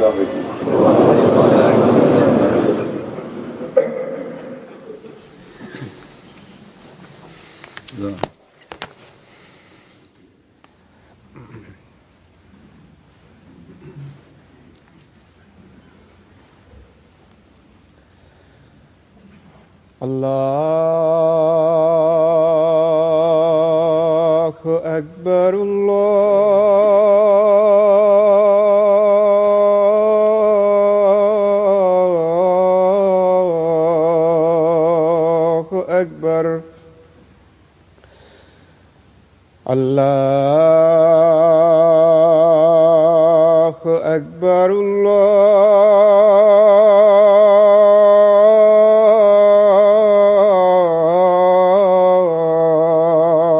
الزاهدين. الله أكبر الله أكبر الله أكبر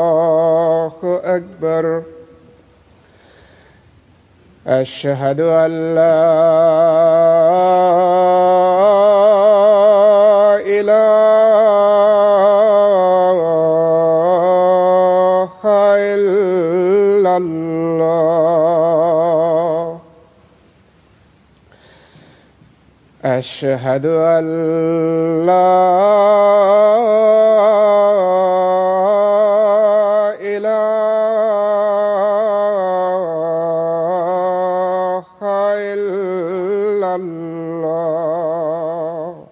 الله أكبر. أشهد أن لا إله إلا الله. أشهد أن لا إله إلا الله.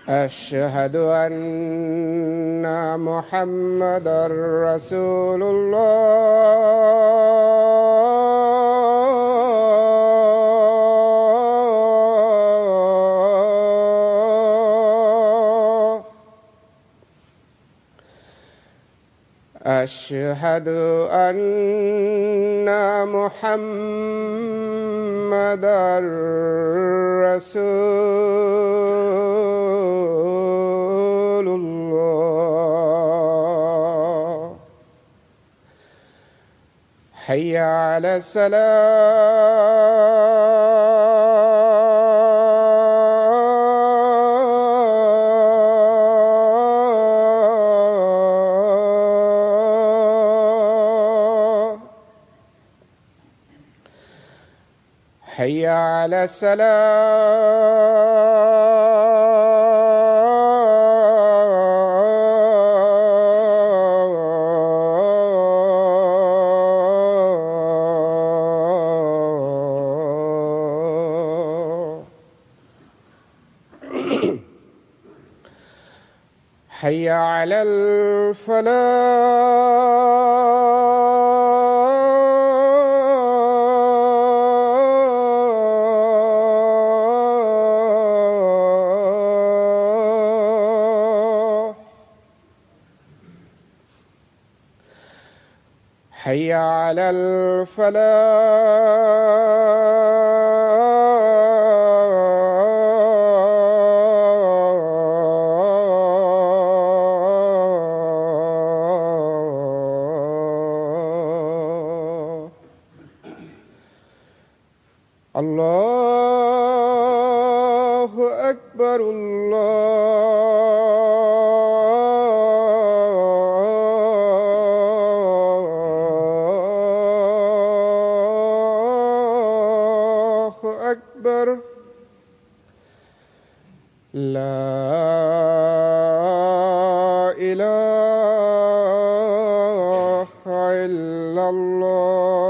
أشهد أن محمدًا رسول الله. أشهد أن محمدًا رسول الله. حي على الصلاة. حي على الصلاة. حي على الفلاح. حي على الفلاح. الله أكبر الله أكبر. لا إله إلا الله.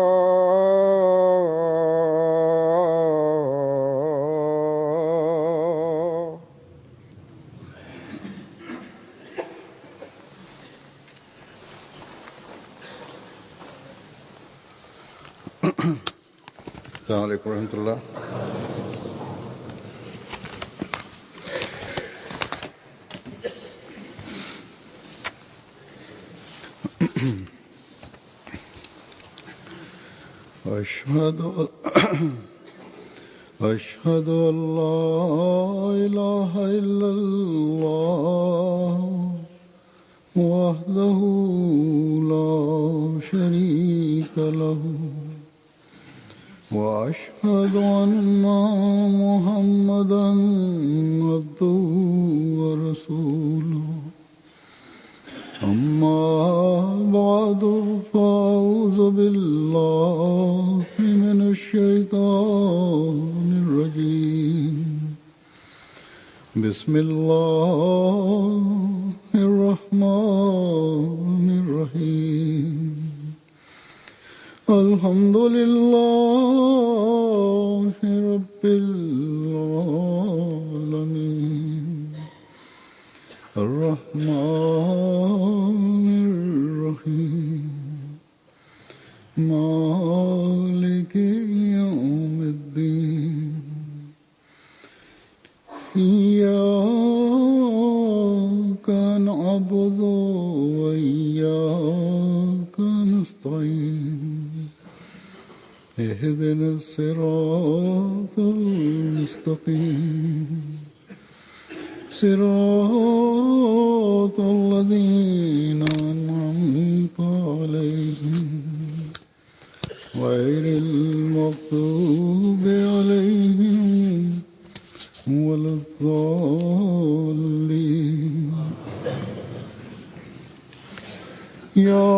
السلام عليكم ورحمة الله. أشهد أن لا إله إلا الله وحده لا شريك له وأشهد أن محمدًا عبده ورسوله. أما بعد فأعوذ بالله من الشيطان الرجيم بسم الله الرحمن الرحيم الحمد لله رب العالمين الرحمن الرحيم مالك يوم الدين إياك نعبد وإياك نستعين اهدنا الصراط المستقيم صراط الذين أنعمت عليهم غير المغضوب عليهم ولا الضالين يا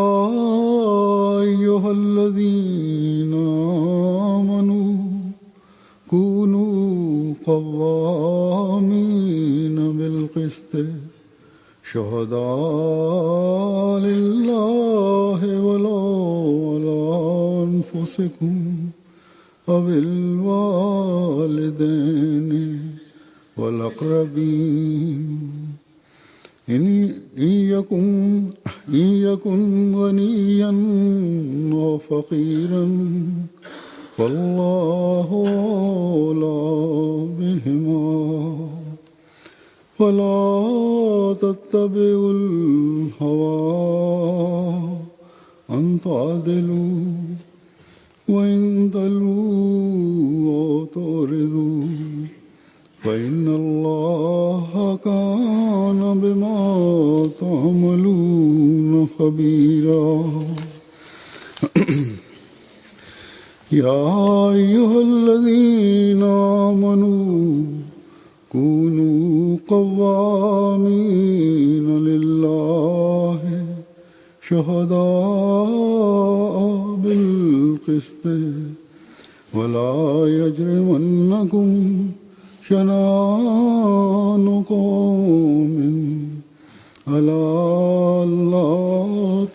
أيها الذين آمنوا كونوا قوامين بالقسط شهداء لله ولو على أنفسكم وبالوالدين والأقربين إن يكن غنيا أو فقيرا فالله أولى بهما ولا تتبعوا الهوى أن تعدلوا وإن تلووا أو تعرضوا فإن الله كان بما تعملون خبيرا يا أيها الذين آمنوا كونوا قوامين لله شهداء بالقسط ولا يجرمنكم شنآن قوم على ألا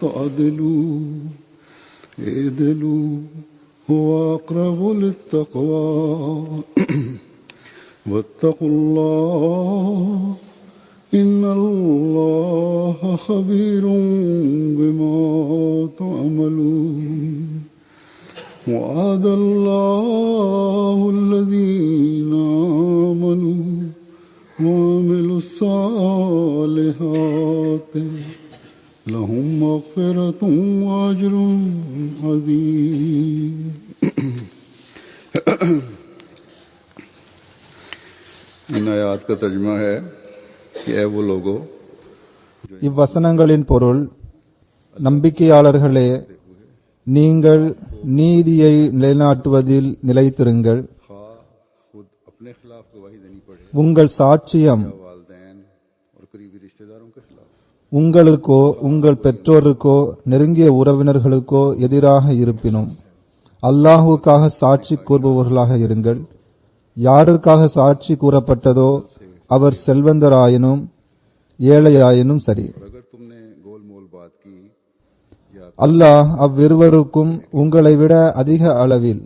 تعدلوا اعدلوا هو أقرب للتقوى واتقوا الله إن الله خبير بما تعملون وعد الله الذين آمنوا وعملوا الصالحات لهم مغفرة وأجر عظيم इन आयात का तर्जुमा है कि ऐ वो लोगो இவ்வசனங்களின் பொருள், நம்பிக்கையாளர்களே, நீங்கள் நீதியை நிலைநாட்டுவதில் நிலைத்திருங்கள். உங்கள் சாட்சியம் உங்களுக்கோ உங்கள் பெற்றோருக்கோ நெருங்கிய உறவினர்களுக்கோ எதிராக இருப்பினும் அல்லாஹுக்காக சாட்சி கூறுபவர்களாக இருங்கள். யாருக்காக சாட்சி கூறப்பட்டதோ அவர் செல்வந்தராயினும் ஏழையாயினும் சரி, அல்லாஹ் அவ்விருவருக்கும் உங்களை விட அதிக அளவில்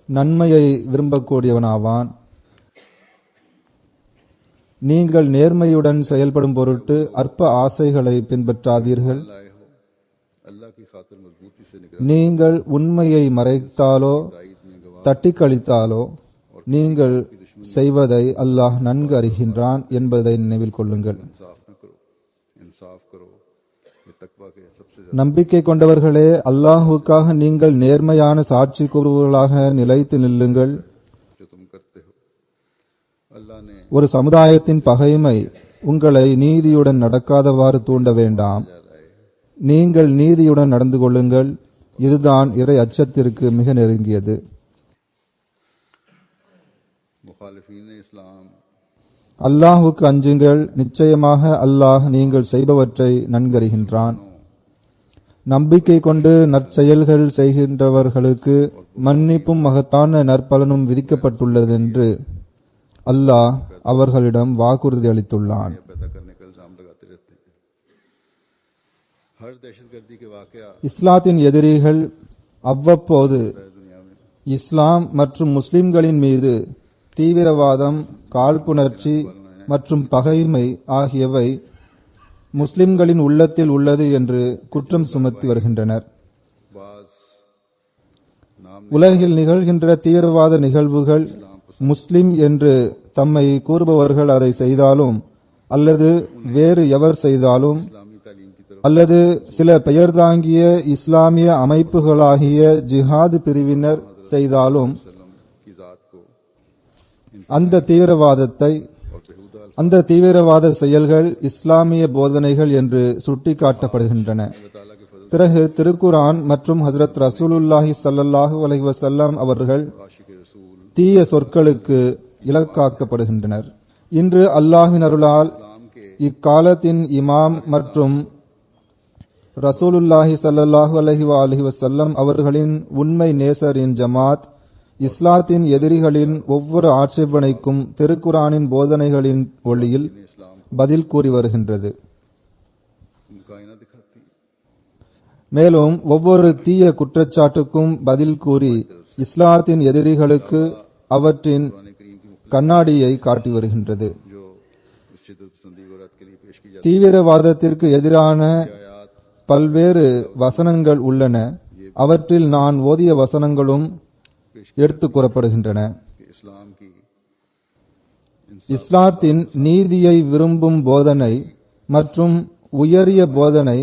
நன்மையை விரும்பக்கூடியவனாவான். நீங்கள் நேர்மையுடன் செயல்படும் பொருட்டு அற்ப ஆசைகளை பின்பற்றாதீர்கள். நீங்கள் உண்மையை மறைத்தாலோ தட்டி கழித்தாலோ நீங்கள் செய்வதை அல்லாஹ் நன்கு அறிகின்றான் என்பதை நினைவில் கொள்ளுங்கள். நம்பிக்கை கொண்டவர்களே, அல்லாஹுக்காக நீங்கள் நேர்மையான சாட்சி கூறுபவர்களாக நிலைத்து நில்லுங்கள். ஒரு சமுதாயத்தின் பகைமை உங்களை நீதியுடன் நடக்காதவாறு தூண்ட வேண்டாம். நீங்கள் நீதியுடன் நடந்து கொள்ளுங்கள். இதுதான் இறை அச்சத்திற்கு மிக நெருங்கியது. அல்லாஹுக்கு அஞ்சுங்கள், நிச்சயமாக அல்லாஹ் நீங்கள் செய்பவற்றை நன்கறிகின்றான். நம்பிக்கை கொண்டு நற்செயல்கள் செய்கின்றவர்களுக்கு மன்னிப்பும் மகத்தான நற்பலனும் விதிக்கப்பட்டுள்ளதென்று அல்லாஹ் அவர்களிடம் வாக்குறுதி அளித்துள்ளான். पैदा करने का इल्जाम लगाते रहते हैं। हर दहशतगर्दी के वाकया இஸ்லாத்தின் எதிரிகள் அவ்வப்போது दुनिया में இஸ்லாம் மற்றும் முஸ்லிம்களின் மீது தீவிரவாதம், காழ்ப்புணர்ச்சி மற்றும் பகைமை ஆகியவை முஸ்லிம்களின் உள்ளத்தில் உள்ளது என்று குற்றம் சுமத்தி வருகின்றனர். बाज नाम உலகில் நிகழ்கின்ற தீவிரவாத நிகழ்வுகள் முஸ்லிம் என்று தம்மை கூறுபவர்கள் அதை செய்தாலும் அல்லது வேறு எவர் செய்தாலும் इस्लामी तालीम की तरफ அல்லது சில பெயர் தாங்கிய இஸ்லாமிய அமைப்புகளாகிய ஜிஹாத் பிரிவினர் செய்தாலும் वसल्लम की जात को அந்த தீவிரவாத செயல்கள் இஸ்லாமிய போதனைகள் என்று சுட்டிக்காட்டப்படுகின்றன. ताला के फजल பிறகு திருக்குரான் மற்றும் ஹஜ்ரத் ரசூலுல்லாஹி ஸல்லல்லாஹு அலைஹி வஸல்லம் அவர்கள் आशिक रसूल தீய சொற்களுக்கு இலக்காக்கப்படுகின்றனர். இன்று அல்லாஹ்வின் அருளால் இக்காலத்தின் இமாம் மற்றும் ரசூலுல்லாஹி ஸல்லல்லாஹு அலைஹி வஸல்லம் அவர்களின் உண்மை நேசரின் ஜமாத் இஸ்லாத்தின் எதிரிகளின் ஒவ்வொரு ஆட்சேபனைக்கும் திருக்குரானின் போதனைகளின் ஒளியில் பதில் கூறி வருகின்றது. उनका आईना दिखाती है। மேலும் ஒவ்வொரு தீய குற்றச்சாட்டுக்கும் பதில் கூறி இஸ்லாத்தின் எதிரிகளுக்கு அவற்றின் கண்ணாடியை காட்டி வருகின்றது. जो इस शिद्दत पसंदी और रद्द के लिए पेश की जाती தீவிரவாதத்திற்கு எதிரான பல்வேறு வசனங்கள் உள்ளன. அவற்றில் நான் ஓதிய வசனங்களும் எடுத்துக் கூறப்படுகின்றன. है कि इस्लाम की இஸ்லாத்தின் நீதியை விரும்பும் போதனை மற்றும் உயரிய போதனை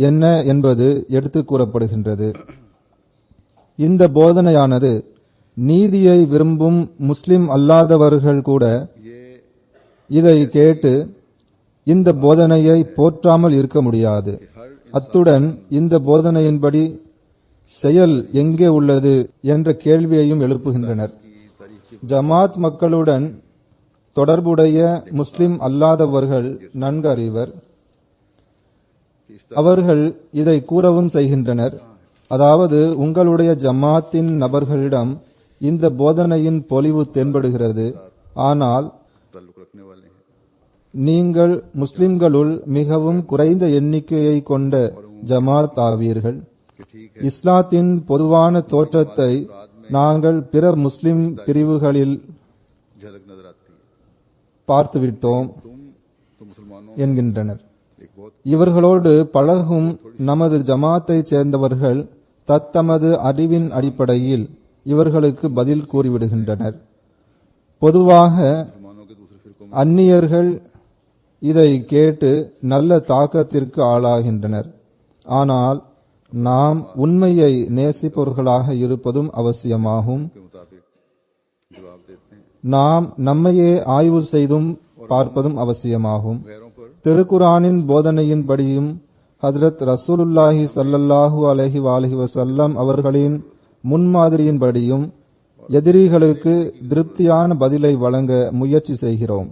என்ன என்பது எடுத்துக் கூறப்படுகின்றது. இந்த போதனையானது நீதியை விரும்பும் முஸ்லிம் அல்லாதவர்கள் கூட இதை கேட்டு இந்த போதனையை போற்றாமல் இருக்க முடியாது. அத்துடன் இந்த போதனையின்படி செயல் எங்கே உள்ளது என்ற கேள்வியையும் எழுப்புகின்றனர். ஜமாத் மக்களுடன் தொடர்புடைய முஸ்லிம் அல்லாதவர்கள் நன்கு அறிவர். அவர்கள் இதை கூறவும் செய்கின்றனர். அதாவது உங்களுடைய ஜமாத்தின் நபர்களிடம் இந்த போதனையின் பொலிவு தென்படுகிறது, ஆனால் ताल्लुक रखने वाले हैं। நீங்கள் முஸ்லிம்களுள் மிகவும் குறைந்த எண்ணிக்கையை கொண்ட ஜமாத் ஆவீர்கள். இஸ்லாத்தின் பொதுவான தோற்றத்தை நாங்கள் பிற முஸ்லிம் பிரிவுகளில் झलक नजर आती है। பார்த்துவிட்டோம் तो मुसलमानों என்கின்றனர். एक बहुत இவர்களோடு பழகும் நமது ஜமாத்தைச் சேர்ந்தவர்கள் தத்தமது அறிவின் அடிப்படையில் இவர்களுக்கு பதில் கூறிவிடுகின்றனர். பொதுவாக मुसलमानों के दूसरे फिरकों அந்நியர்கள் இதை கேட்டு நல்ல தாக்கத்திற்கு ஆளாகின்றனர். ஆனால் நாம் உண்மையை நேசிப்பவர்களாக இருப்பதும் அவசியமாகும். के मुताबिक जवाब देते हैं। நாம் நம்மையே ஆய்வு செய்தும் பார்ப்பதும் அவசியமாகும். गैरों पर திருக்குரானின் போதனையின்படியும் ஹஜ்ரத் ரசூலுல்லாஹி ஸல்லல்லாஹு அலைஹி வஸல்லம் அவர்களின் முன்மாதிரியின்படியும் எதிரிகளுக்கு திருப்தியான பதிலை வழங்க முயற்சி செய்கிறோம்.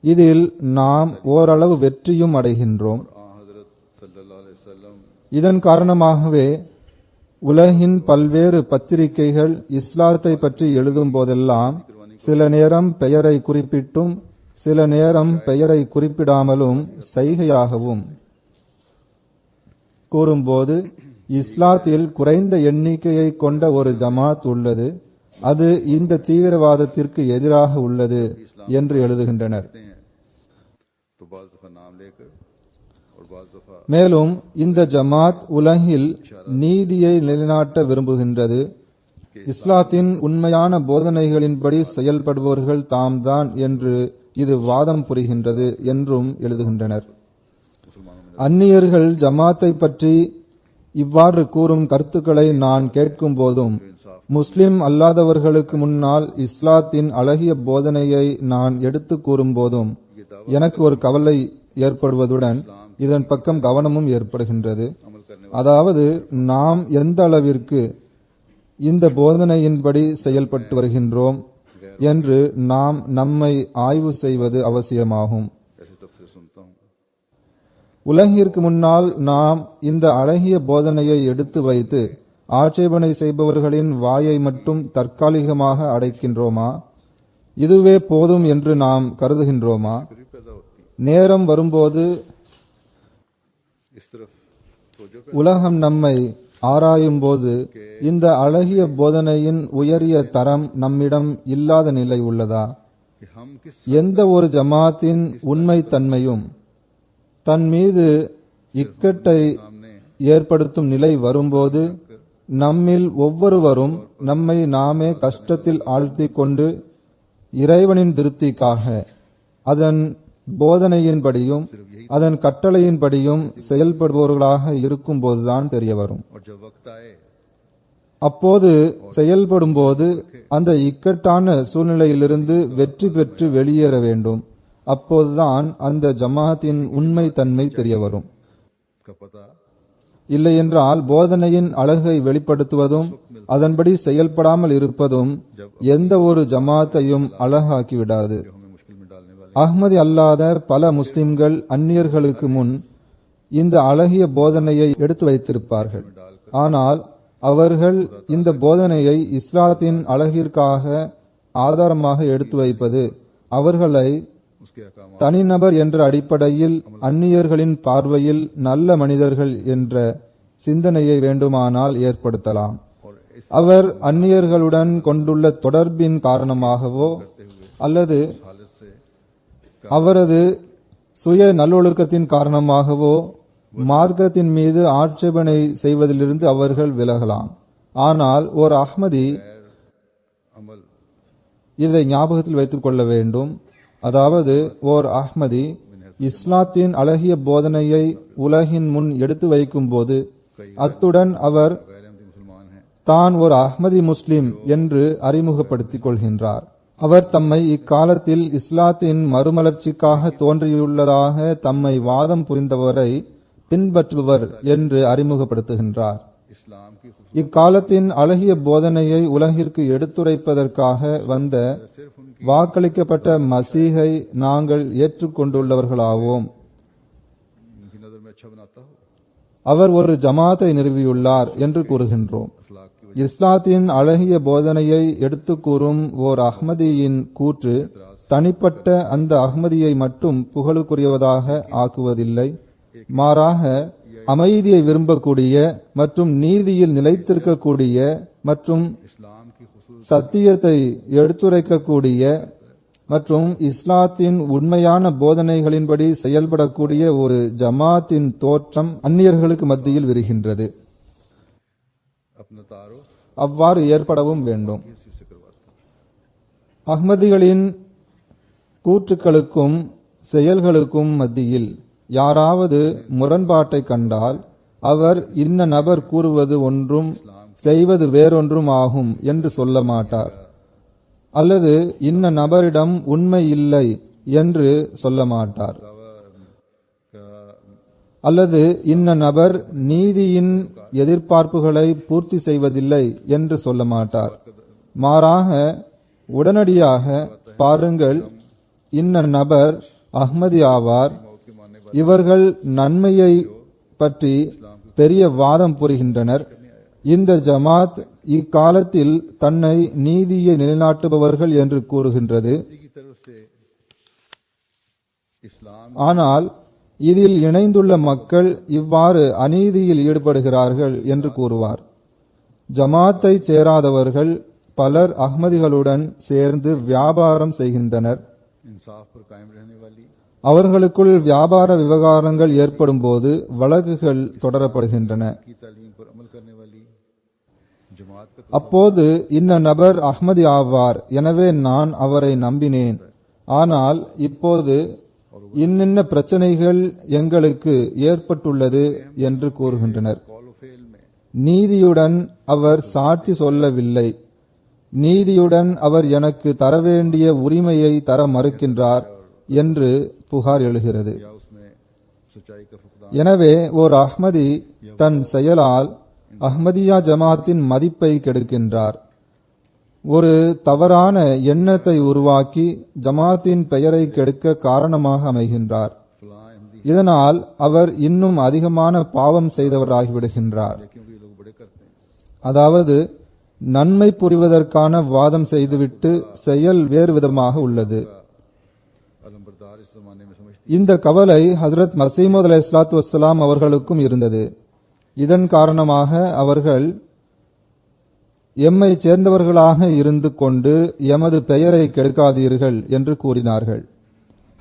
இதில் நாம் ஓரளவு வெற்றியும் அடைகின்றோம். हजरत सल्लल्लाहु अलैहि वसल्लम இதன் காரணமாகவே உலகின் பல்வேறு பத்திரிகைகள் இஸ்லாத்தை பற்றி எழுதும் போதெல்லாம் சில நேரம் பெயரை குறிப்பிட்டும் சில நேரம் பெயரை குறிப்பிடாமலும் சைகையாகவும் கூறும்போது இஸ்லாத்தில் குறைந்த எண்ணிக்கையை கொண்ட ஒரு ஜமாத் உள்ளது, அது இந்த தீவிரவாதத்திற்கு எதிராக உள்ளது என்று எழுதுகின்றனர். तो बाज दफा नाम लेकर और बाज दफा மேலும் இந்த ஜமாத் உலகில் நீதியை நிலைநாட்ட விரும்புகின்றது, இஸ்லாத்தின் உண்மையான போதனைகளின்படி செயல்படுபவர்கள் தாம்தான் என்று இது வாதம் புரிகின்றது என்றும் எழுதுகின்றனர். அந்நியர்கள் ஜமாத்தை பற்றி இவ்வாறு கூறும் கருத்துக்களை நான் கேட்கும் போதும் முஸ்லிம் அல்லாதவர்களுக்கு முன்னால் இஸ்லாத்தின் அழகிய போதனையை நான் எடுத்து கூறும் போதும் எனக்கு ஒரு கவலை ஏற்படுவதுடன் இதன் பக்கம் கவனமும் ஏற்படுகின்றது. அதாவது நாம் எந்த அளவிற்கு இந்த போதனையின்படி செயல்பட்டு வருகின்றோம், என்று நாம் நம்மை ஆய்வு செய்வது அவசியமாகும். ऐसे तबसरे सुनता हूँ. உலகிற்கு முன்னால் நாம் இந்த அழகிய போதனையை எடுத்து வைத்து ஆட்சேபனை செய்பவர்களின் வாயை மட்டும் தற்காலிகமாக அடைக்கின்றோமா? இதுவே போதும் என்று நாம் கருதுகின்றோமா? पैदा होती நேரம் வரும்போது इस तरफ तवज्जो உலகம் நம்மை ஆராயும் போது இந்த அழகிய போதனையின் உயரிய தரம் நம்மிடம் இல்லாத நிலை உள்ளதா? कि हम किस எந்த ஒரு ஜமாத்தின் உண்மை தன்மையும் தன் மீது இக்கட்டை ஏற்படுத்தும் நிலை வரும்போது நம்மில் ஒவ்வொருவரும் நம்மை நாமே கஷ்டத்தில் ஆழ்த்திக் கொண்டு இறைவனின் திருப்திக்காக அதன் போதனையின்படியும் அதன் கட்டளையின்படியும் செயல்படுபவர்களாக இருக்கும்போதுதான் தெரிய வரும். और जब वक्त आए அப்போது செயல்படும்போது அந்த இக்கட்டான சூழ்நிலையிலிருந்து வெற்றி பெற்று வெளியேற வேண்டும். அப்போதுதான் அந்த ஜமாத்தின் உண்மை தன்மை தெரிய வரும். का पता இல்லையென்றால் போதனையின் அழகை வெளிப்படுத்துவதும் அதன்படி செயல்படாமல் இருப்பதும் எந்த ஒரு ஜமாத்தையும் அழகாக்கி விடாது. हमें मुश्किल में डालने वाले அஹ்மதி அல்லாத பல முஸ்லிம்கள் அந்நியர்களுக்கு முன் இந்த அழகிய போதனையை எடுத்து வைத்திருப்பார்கள். ஆனால் அவர்கள் இந்த போதனையை இஸ்லாத்தின் அழகிற்காக ஆதாரமாக எடுத்து வைப்பது அவர்களை उसके अहकाम தனிநபர் என்ற அடிப்படையில் அந்நியர்களின் பார்வையில் நல்ல மனிதர்கள் என்ற சிந்தனையை வேண்டுமானால் ஏற்படுத்தலாம். அவர் அந்நியர்களுடன் கொண்டுள்ள தொடர்பின் காரணமாகவோ அல்லது हालत से அவரது சுய நல்லொழுக்கத்தின் காரணமாகவோ மார்க்கத்தின் மீது ஆட்சேபனை செய்வதிலிருந்து அவர்கள் விலகலாம். ஆனால் ஓர் அஹ்மதி अमल இதை ஞாபகத்தில் வைத்துக் கொள்ள வேண்டும். அதாவது ஓர் அஹ்மதி இஸ்லாத்தின் அழகிய போதனையை உலகின் முன் எடுத்து வைக்கும் போது அத்துடன் அவர் गैर अहमदी मुसलमान हैं தான் ஒரு அஹ்மதி முஸ்லிம் என்று அறிமுகப்படுத்திக் கொள்கின்றார். அவர் தம்மை இக்காலத்தில் இஸ்லாத்தின் மறுமலர்ச்சிக்காக தோன்றியுள்ளதாக தம்மை வாதம் புரிந்தவரை பின்பற்றுபவர் என்று அறிமுகப்படுத்துகின்றார். इस्लाम की खूबसूरती இக்காலத்தின் அழகிய போதனையை உலகிற்கு எடுத்துரைப்பதற்காக வந்த सिर्फ उनकी வாக்களிக்கப்பட்ட மசீஹை நாங்கள் ஏற்றுக்கொண்டுள்ளவர்களாவோம். उनकी नजर में अच्छा बनाता हो அவர் ஒரு ஜமாத்தை நிறுவியுள்ளார் என்று கூறுகின்றோம். अखलाक की இஸ்லாத்தின் அழகிய போதனையை எடுத்துக் கூறும் ஓர் அஹ்மதியின் கூற்று தனிப்பட்ட அந்த அஹ்மதியை மட்டும் புகழுக்குரியவதாக ஆக்குவதில்லை. மாறாக அமைதியை விரும்பக்கூடிய மற்றும் நீதியில் நிலைத்திருக்கக்கூடிய மற்றும் इस्लाम की खूबसूरती சத்தியத்தை எடுத்துரைக்கக்கூடிய மற்றும் இஸ்லாத்தின் உண்மையான போதனைகளின்படி செயல்படக்கூடிய ஒரு ஜமாத்தின் தோற்றம் அந்நியர்களுக்கு மத்தியில் விரிகின்றது. अपना तारो அவ்வாறு ஏற்படவும் வேண்டும். किसी से करवाता அஹ்மதிகளின் கூற்றுக்களுக்கும் செயல்களுக்கும் மத்தியில் யாராவது முரண்பாட்டை கண்டால் அவர் இன்ன நபர் கூறுவது ஒன்றும் செய்வது வேறொன்றும் ஆகும் என்று சொல்ல மாட்டார். அல்லது இன்ன நபரிடம் உண்மை இல்லை என்று சொல்ல மாட்டார். அல்லது இன்ன நபர் நீதியின் எதிர்பார்ப்புகளை பூர்த்தி செய்வதில்லை என்று சொல்ல மாட்டார். மாறாக உடனடியாக பாருங்கள், இன்ன நபர் அஹ்மதி ஆவார், இவர்கள் நன்மையை பற்றி பெரிய வாதம் புரிகின்றனர். இந்த ஜமாத் இக்காலத்தில் தன்னை நீதியை நிலைநாட்டுபவர்கள் என்று கூறுகின்றது. की तरफ से इस्लाम ஆனால் இதில் இணைந்துள்ள மக்கள் இவ்வாறு அநீதியில் ஈடுபடுகிறார்கள் என்று கூறுவார். ஜமாத்தை சேராதவர்கள் பலர் அஹ்மதிகளுடன் சேர்ந்து வியாபாரம் செய்கின்றனர். इंसाफ पर कायम रहने वाली அவர்களுக்குள் வியாபார விவகாரங்கள் ஏற்படும் போது வழக்குகள் தொடரப்படுகின்றன. की तालीम पर अमल करने वाली जमात का அப்போது இன்ன நபர் அஹ்மதி ஆவார், எனவே நான் அவரை நம்பினேன். ஆனால் இப்போது இன்னின்ன பிரச்சனைகள் எங்களுக்கு ஏற்பட்டுள்ளது என்று கூறுகின்றனர். कॉल फेल में நீதியுடன் அவர் சாட்சி சொல்லவில்லை. நீதியுடன் அவர் எனக்கு தர வேண்டிய உரிமையை தர மறுக்கின்றார் என்று புகார் எழுகிறது. या उसमें सच्चाई का फुकदान எனவே ஓர் அஹ்மதி தன் செயலால் அஹ்மதியா ஜமாத்தின் மதிப்பை கெடுக்கின்றார். ஒரு தவறான எண்ணத்தை உருவாக்கி ஜமாத்தின் பெயரை கெடுக்க காரணமாக அமைகின்றார். இதனால் அவர் இன்னும் அதிகமான பாவம் செய்தவராகிவிடுகின்றார். அதாவது நன்மை புரிவதற்கான வாதம் செய்துவிட்டு செயல் வேறு விதமாக உள்ளது. இந்த கவலை ஹசரத் மசீமது அலைஹிஸ்ஸலாத்து வஸ்ஸலாம் அவர்களுக்கும் இருந்தது. இதன் காரணமாக அவர்கள் எம்மை சேர்ந்தவர்களாக இருந்து கொண்டு எமது பெயரை கெடுக்காதீர்கள் என்று கூறினார்கள்.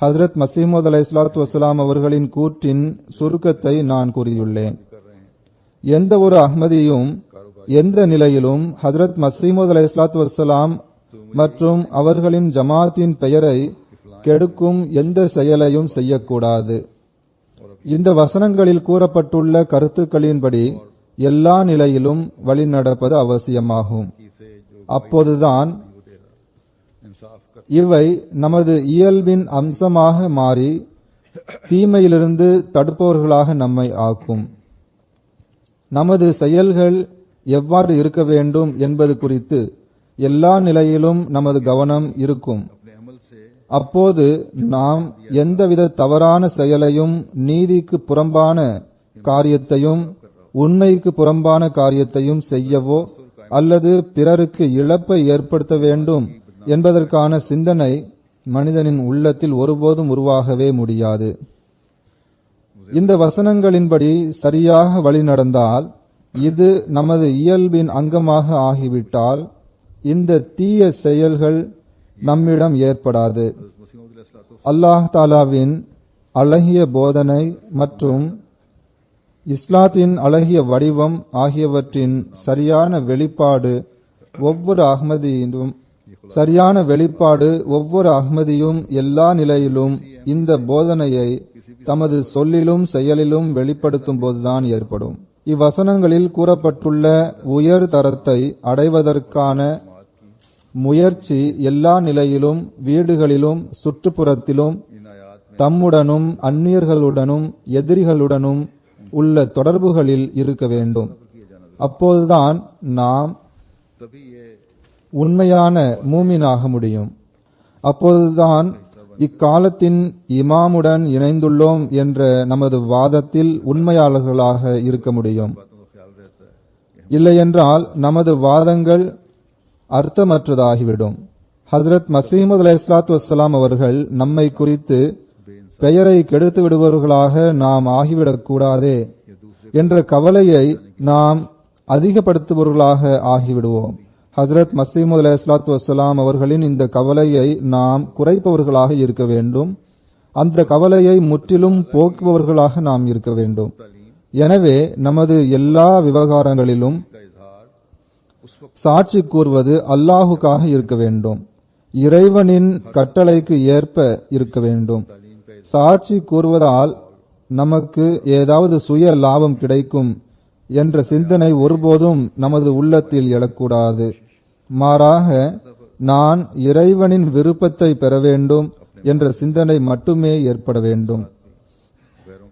ஹசரத் மசீமது அலைஹிஸ்ஸலாத்து வஸ்ஸலாம் அவர்களின் கூற்றின் சுருக்கத்தை நான் கூறியுள்ளேன். எந்த ஒரு அஹ்மதியும் எந்த நிலையிலும் ஹசரத் மசீமது அலைஹிஸ்ஸலாத்து வஸ்ஸலாம் மற்றும் அவர்களின் ஜமாத்தின் பெயரை கெடுக்கும் எந்த செயலையும் செய்யக்கூடாது. இந்த வசனங்களில் கூறப்பட்டுள்ள கருத்துக்களின்படி எல்லா நிலையிலும் வழிநடப்பது அவசியமாகும். அப்போதுதான் இவை நமது இயல்பின் அம்சமாக மாறி தீமையிலிருந்து தடுப்பவர்களாக நம்மை ஆக்கும். நமது செயல்கள் எவ்வாறு இருக்க வேண்டும் என்பது குறித்து எல்லா நிலையிலும் நமது கவனம் இருக்கும். அப்போது நாம் எந்தவித தவறான செயலையும், நீதிக்கு புறம்பான காரியத்தையும், உண்மைக்கு புறம்பான காரியத்தையும் செய்யவோ அல்லது பிறருக்கு இழப்பை ஏற்படுத்த வேண்டும் என்பதற்கான சிந்தனை மனிதனின் உள்ளத்தில் ஒருபோதும் உருவாகவே முடியாது. இந்த வசனங்களின்படி சரியாக வழி நடந்தால், இது நமது இயல்பின் அங்கமாக ஆகிவிட்டால், இந்த தீய செயல்கள் நம்மிடம் ஏற்படாது. அல்லாஹ் தாலாவின் அழகிய போதனை மற்றும் இஸ்லாத்தின் அழகிய வடிவம் ஆகியவற்றின் சரியான வெளிப்பாடு ஒவ்வொரு அஹ்மதியும் எல்லா நிலையிலும் இந்த போதனையை தமது சொல்லிலும் செயலிலும் வெளிப்படுத்தும் போதுதான் ஏற்படும். இவ்வசனங்களில் கூறப்பட்டுள்ள உயர் தரத்தை அடைவதற்கான முயற்சி எல்லா நிலையிலும், வீடுகளிலும், சுற்றுப்புறத்திலும், தம்முடனும் அந்நியர்களுடனும் எதிரிகளுடனும் உள்ள தொடர்புகளில் இருக்க வேண்டும். அப்போதுதான் நாம் உண்மையான மூமினாக முடியும். அப்போதுதான் இக்காலத்தின் இமாமுடன் இணைந்துள்ளோம் என்ற நமது வாதத்தில் உண்மையாளர்களாக இருக்க முடியும். இல்லையென்றால் நமது வாதங்கள் அர்த்தமற்றதாகிவிடும். ஹசரத் மசீமது அலைஹிஸ்ஸலாத்து வஸ்ஸலாம் அவர்கள் நம்மை குறித்து பெயரை கெடுத்து விடுபவர்களாக நாம் ஆகிவிடக்கூடாதே என்ற கவலையை நாம் அதிகப்படுத்துபவர்களாக ஆகிவிடுவோம். ஹசரத் மசீமது அலைஹிஸ்ஸலாத்து வஸ்ஸலாம் அவர்களின் இந்த கவலையை நாம் குறைப்பவர்களாக இருக்க வேண்டும். அந்த கவலையை முற்றிலும் போக்குபவர்களாக நாம் இருக்க வேண்டும். எனவே நமது எல்லா விவகாரங்களிலும் சாட்சி கூறுவது அல்லாஹுக்காக இருக்க வேண்டும். இறைவனின் கட்டளைக்கு ஏற்ப இருக்க வேண்டும். சாட்சி கூறுவதால் நமக்கு ஏதாவது சுய லாபம் கிடைக்கும் என்ற சிந்தனை ஒருபோதும் நமது உள்ளத்தில் எழக்கூடாது. மாறாக நான் இறைவனின் விருப்பத்தை பெற வேண்டும் என்ற சிந்தனை மட்டுமே ஏற்பட வேண்டும்.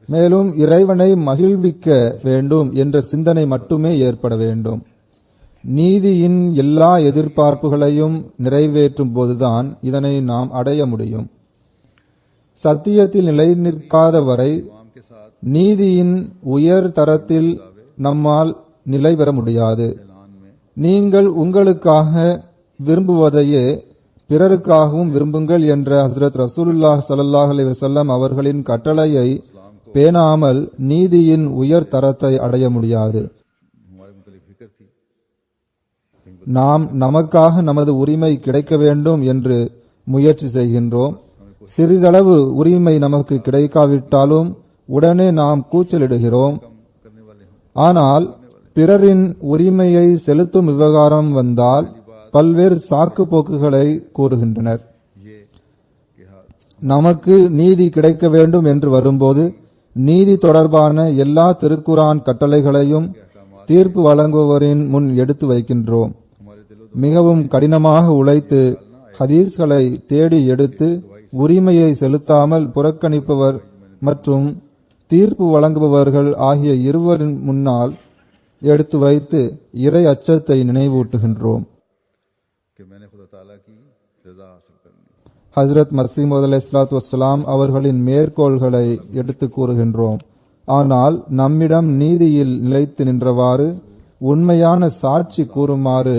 மேலும் இறைவனை மகிழ்விக்க வேண்டும் என்ற சிந்தனை மட்டுமே ஏற்பட வேண்டும். நீதியின் எல்லா எதிர்பார்ப்புகளையும் நிறைவேற்றும் போதுதான் இதனை நாம் அடைய முடியும். சத்தியத்தில் நிலை நிற்காத வரை நீதியின் உயர் தரத்தில் நம்மால் நிலை பெற முடியாது. நீங்கள் உங்களுக்காக விரும்புவதையே பிறருக்காகவும் விரும்புங்கள் என்ற ஹஸ்ரத் ரசூலுல்லாஹ் ஸல்லல்லாஹு அலைஹி வஸல்லம் அவர்களின் கட்டளையை பேணாமல் நீதியின் உயர் தரத்தை அடைய முடியாது. நாம் நமக்காக நமது உரிமை கிடைக்க வேண்டும் என்று முயற்சி செய்கின்றோம். சிறிதளவு உரிமை நமக்கு கிடைக்காவிட்டாலும் உடனே நாம் கூச்சலிடுகிறோம். ஆனால் பிறரின் உரிமையை செலுத்தும் விவகாரம் வந்தால் பல்வேறு சாக்கு போக்குகளை கூறுகின்றனர். நமக்கு நீதி கிடைக்க வேண்டும் என்று வரும்போது நீதி தொடர்பான எல்லா திருக்குரான் கட்டளைகளையும் தீர்ப்பு வழங்குபவரின் முன் எடுத்து வைக்கின்றோம். மிகவும் கடினமாக உழைத்து ஹதீஸ்களை தேடி எடுத்து உரிமையை செலுத்தாமல் புறக்கணிப்பவர் மற்றும் தீர்ப்பு வழங்குபவர்கள் ஆகிய இருவரின் முன்னால் எடுத்து வைத்து இறை அச்சத்தை நினைவூட்டுகின்றோம். कि मैंने खुदा ताला की रजा हासिल करनी। ஹஜ்ரத் மசீமது அலைஹிஸ்ஸலாத்து வஸ்ஸலாம் அவர்களின் மேற்கோள்களை எடுத்து கூறுகின்றோம். ஆனால் நம்மிடம் நீதியில் நிலைத்து நின்றவாறு உண்மையான சாட்சி கூறுமாறு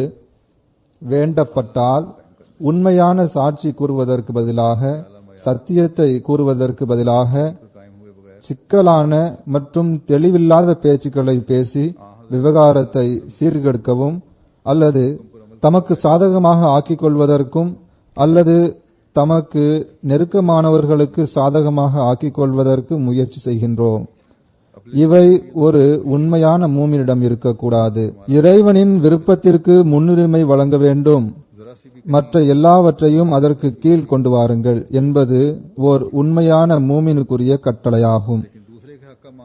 வேண்டப்பட்டால் உண்மையான சாட்சி கூறுவதற்கு பதிலாக சத்தியத்தை கூறுவதற்கு பதிலாக சிக்கலான மற்றும் தெளிவில்லாத பேச்சுக்களை பேசி விவகாரத்தை சீர்கெடுக்கவும் அல்லது தமக்கு சாதகமாக ஆக்கிக் கொள்வதற்கும் அல்லது தமக்கு நெருக்கமானவர்களுக்கு சாதகமாக ஆக்கிக் கொள்வதற்கு முயற்சி செய்கின்றோம். இவை ஒரு உண்மையான மூமினிடம் இருக்கக்கூடாது. இறைவனின் விருப்பத்திற்கு முன்னுரிமை வழங்க வேண்டும், மற்ற எல்லாவற்றையும் அதற்கு கீழ் கொண்டு வாருங்கள் என்பது ஓர் உண்மையான மூமினுக்குரிய கட்டளையாகும்.